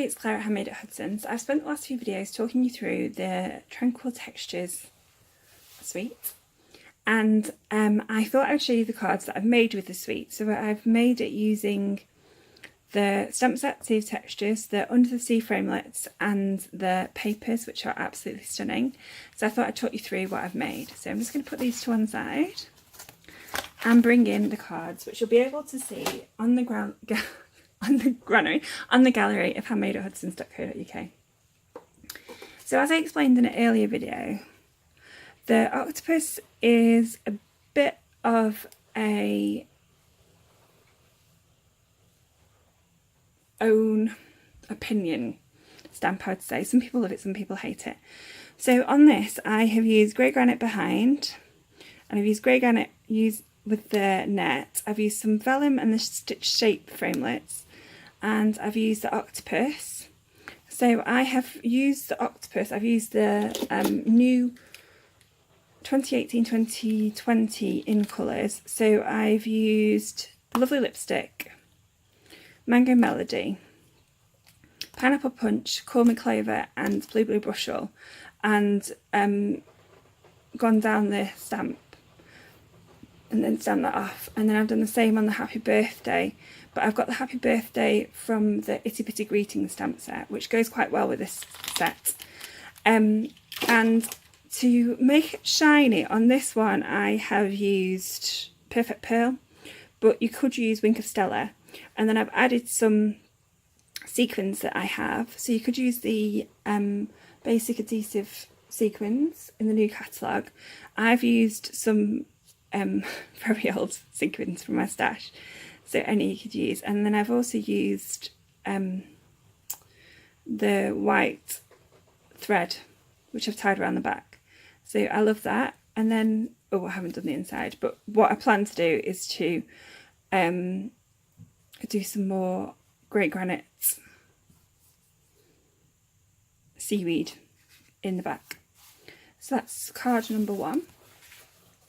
It's Claire at Handmade at Hudson's. I've spent the last few videos talking you through the Tranquil Textures suite, and I thought I would show you the cards that I've made with the suite. So I've made it using the stamp set Sea of Textures, the Under the Sea framelits and the papers, which are absolutely stunning. So I thought I'd talk you through what I've made. So I'm just going to put these to one side and bring in the cards, which you'll be able to see on the gallery of handmadeathudsons.co.uk. So as I explained in an earlier video, the octopus is a bit of a own opinion stamp, I would say. Some people love it, some people hate it. So on this I have used grey granite behind, and I've used grey granite with the net. I've used some vellum and the stitch shape framelits, and I've used the octopus. So I have used the octopus, I've used the new 2018-2020 in colours. So I've used Lovely Lipstick, Mango Melody, Pineapple Punch, Call Me Clover and Blue Blue Bushel, and gone down the stamp and then stamped that off. And then I've done the same on the Happy Birthday, but I've got the Happy Birthday from the Itty Bitty Greetings stamp set, which goes quite well with this set. And to make it shiny on this one I have used Perfect Pearl, but you could use Wink of Stella. And then I've added some sequins that I have. So you could use the basic adhesive sequins in the new catalogue. I've used some very old sequins from my stash, so any you could use. And then I've also used the white thread, which I've tied around the back. So I love that. And then, oh, I haven't done the inside, but what I plan to do is to do some more grey granite seaweed in the back. So that's card number 1.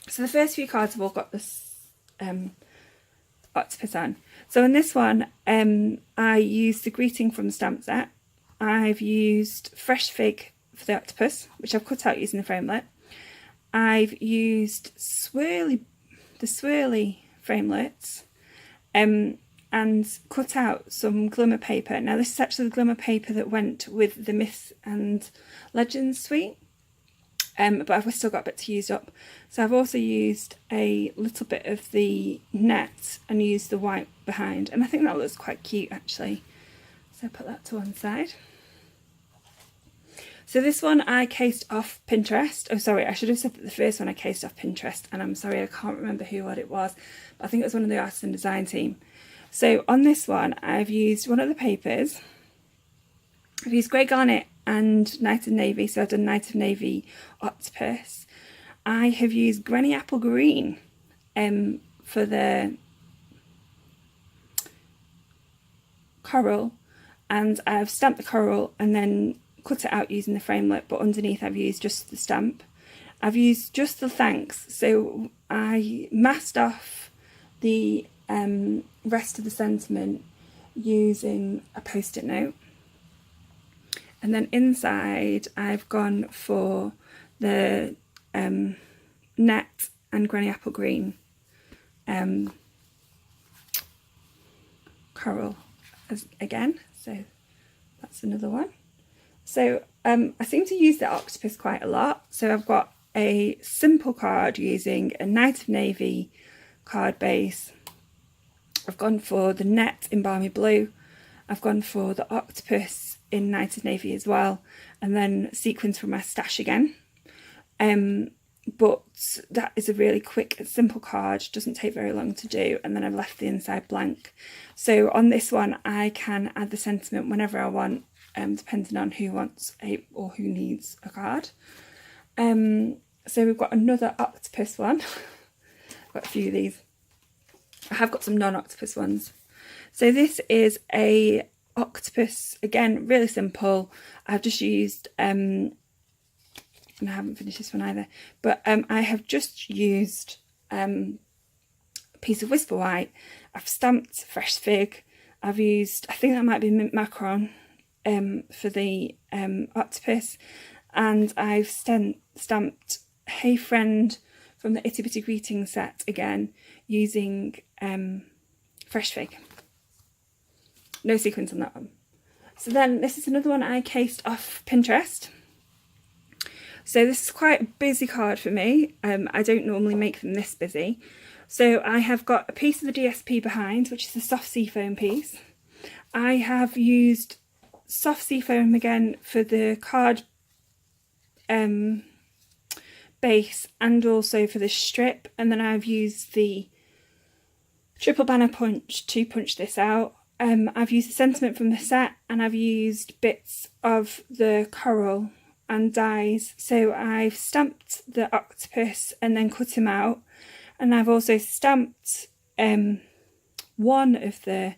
So the first few cards have all got this octopus on. So in this one I used the greeting from the stamp set. I've used Fresh Fig for the octopus, which I've cut out using the framelit. I've used the swirly framelits and cut out some glimmer paper. Now this is actually the glimmer paper that went with the Myths and Legends suite, but I've still got a bit to use up. So I've also used a little bit of the net and used the white behind, and I think that looks quite cute actually. So put that to one side. So this one I cased off Pinterest. Oh sorry, I should have said that the first one I cased off Pinterest, and I'm sorry I can't remember what it was, but I think it was one of the artist and design team. So on this one I've used one of the papers. I've used Grey Garnet and Night of Navy, so I've done Night of Navy octopus. I have used Granny Apple Green for the coral, and I've stamped the coral and then cut it out using the framelit, but underneath I've used just the stamp. I've used just the thanks, so I masked off the rest of the sentiment using a post-it note, and then inside I've gone for the net and Granny Apple Green coral again, so that's another one. So I seem to use the octopus quite a lot. So I've got a simple card using a Night of Navy card base. I've gone for the net in Balmy Blue. I've gone for the octopus in Night of Navy as well, and then sequins from my stash again. But that is a really quick and simple card, doesn't take very long to do, and then I've left the inside blank. So on this one I can add the sentiment whenever I want, depending on who wants or who needs a card. So we've got another octopus one. I've got a few of these. I have got some non-octopus ones. So this is a octopus, again really simple. I've just used and I haven't finished this one either, but I have just used a piece of Whisper White. I've stamped Fresh Fig. I've used, I think that might be Mint Macaron, for the octopus, and I've stamped Hey Friend from the Itty Bitty Greetings set again using fresh fig. No sequins on that one. So then this is another one I cased off Pinterest. So this is quite a busy card for me. I don't normally make them this busy. So I have got a piece of the DSP behind, which is the soft seafoam piece. I have used soft seafoam again for the card base and also for the strip, and then I've used the triple banner punch to punch this out. I've used the sentiment from the set, and I've used bits of the coral and dies. So I've stamped the octopus and then cut him out, and I've also stamped one of the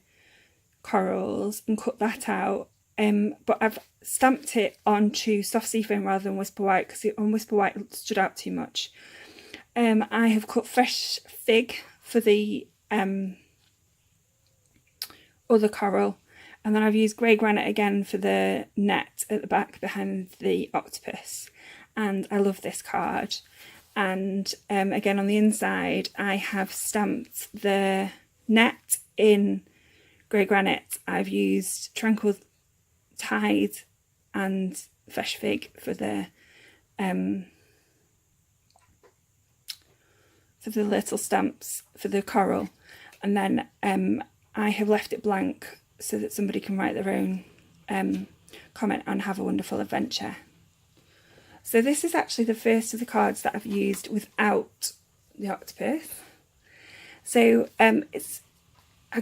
corals and cut that out, but I've stamped it onto soft seafoam rather than Whisper White because on Whisper White it stood out too much. I have cut fresh fig for the other coral, and then I've used grey granite again for the net at the back behind the octopus, and I love this card. And again on the inside I have stamped the net in grey granite. I've used Tranquil Tide and fresh fig for the little stamps for the coral, and then I have left it blank so that somebody can write their own comment on Have a Wonderful Adventure. So this is actually the first of the cards that I've used without the octopus. So I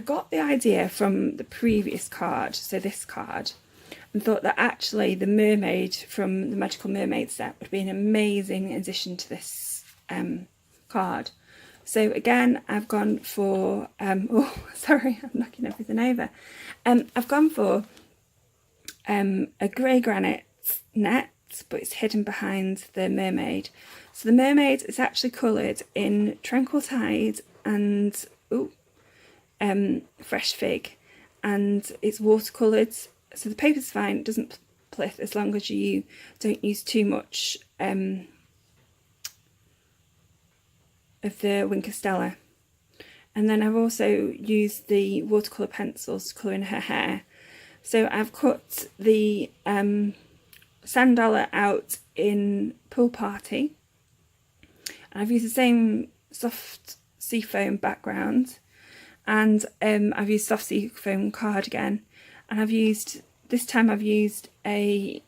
got the idea from the previous card, so this card, and thought that actually the mermaid from the Magical Mermaid set would be an amazing addition to this card. So again, I've gone for, oh sorry, I'm knocking everything over. I've gone for a grey granite net, but it's hidden behind the mermaid. So the mermaid is actually coloured in Tranquil Tide and fresh fig, and it's watercoloured, so the paper's fine, it doesn't plith as long as you don't use too much of the Winker Stella. And then I've also used the watercolour pencils to colour in her hair. So I've cut the sand dollar out in Pool Party, and I've used the same soft seafoam background, and I've used soft seafoam card again, and this time I've used the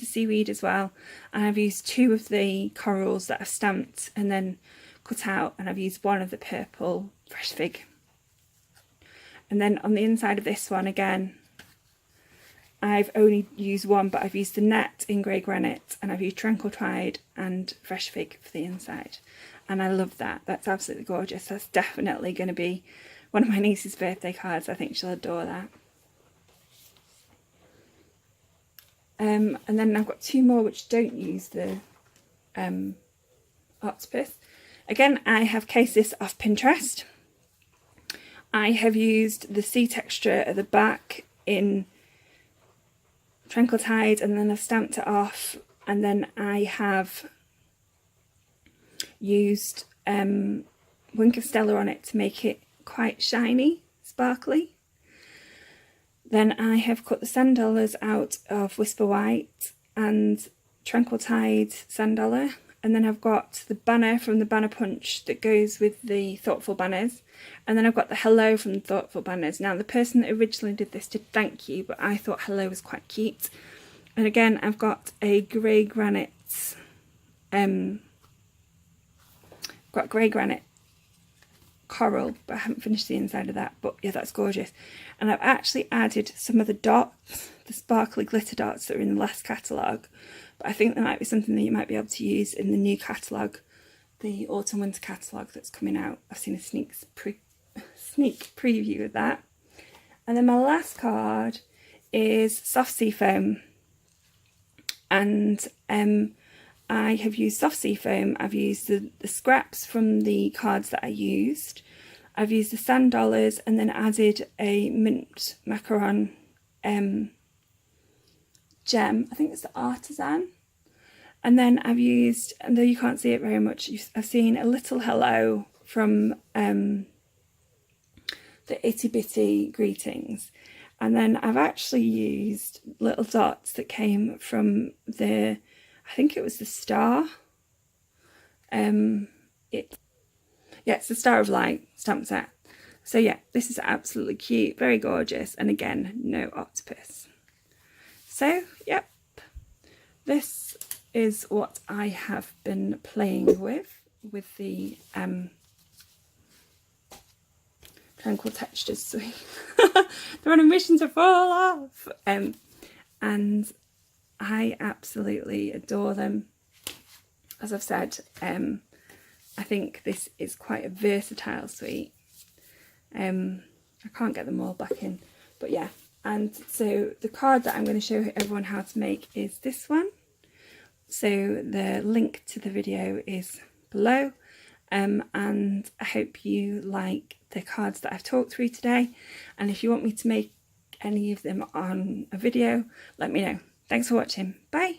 seaweed as well, and I've used two of the corals that I've stamped and then cut out, and I've used one of the purple fresh fig. And then on the inside of this one again, I've only used one, but I've used the net in grey granite, and I've used Tranquil Tide and fresh fig for the inside, and I love that. That's absolutely gorgeous. That's definitely going to be one of my niece's birthday cards. I think she'll adore that. And then I've got two more which don't use the octopus. Again, I have cased this off Pinterest. I have used the sea texture at the back in Tranquil Tide, and then I've stamped it off, and then I have used Winker Stella on it to make it quite shiny, sparkly. Then I have cut the sand dollars out of Whisper White and Tranquil Tide sand dollar, and then I've got the banner from the banner punch that goes with the thoughtful banners, and then I've got the hello from the thoughtful banners. Now the person that originally did this did thank you, but I thought hello was quite cute. And again, I've got a grey granite coral, but I haven't finished the inside of that, but yeah, that's gorgeous. And I've actually added some of the dots, the sparkly glitter dots that are in the last catalogue, but I think there might be something that you might be able to use in the new catalogue, the autumn winter catalogue that's coming out. I've seen a sneak preview of that. And then my last card is soft seafoam, and I have used soft seafoam. I've used the scraps from the cards that I used. I've used the sand dollars and then added a mint macaron gem. I think it's the Artisan. And then I've used, and though you can't see it very much, I've seen a little hello from the Itty Bitty Greetings. And then I've actually used little dots that came from I think it was the Star. It's the Star of Light stamp set. So yeah, this is absolutely cute, very gorgeous, and again, no octopus. So, yep, this is what I have been playing with the Tranquil Textures suite. They're on a mission to fall off. And I absolutely adore them. As I've said, I think this is quite a versatile suite. I can't get them all back in, but yeah. And so the card that I'm going to show everyone how to make is this one. So the link to the video is below. And I hope you like the cards that I've talked through today. And if you want me to make any of them on a video, let me know. Thanks for watching. Bye.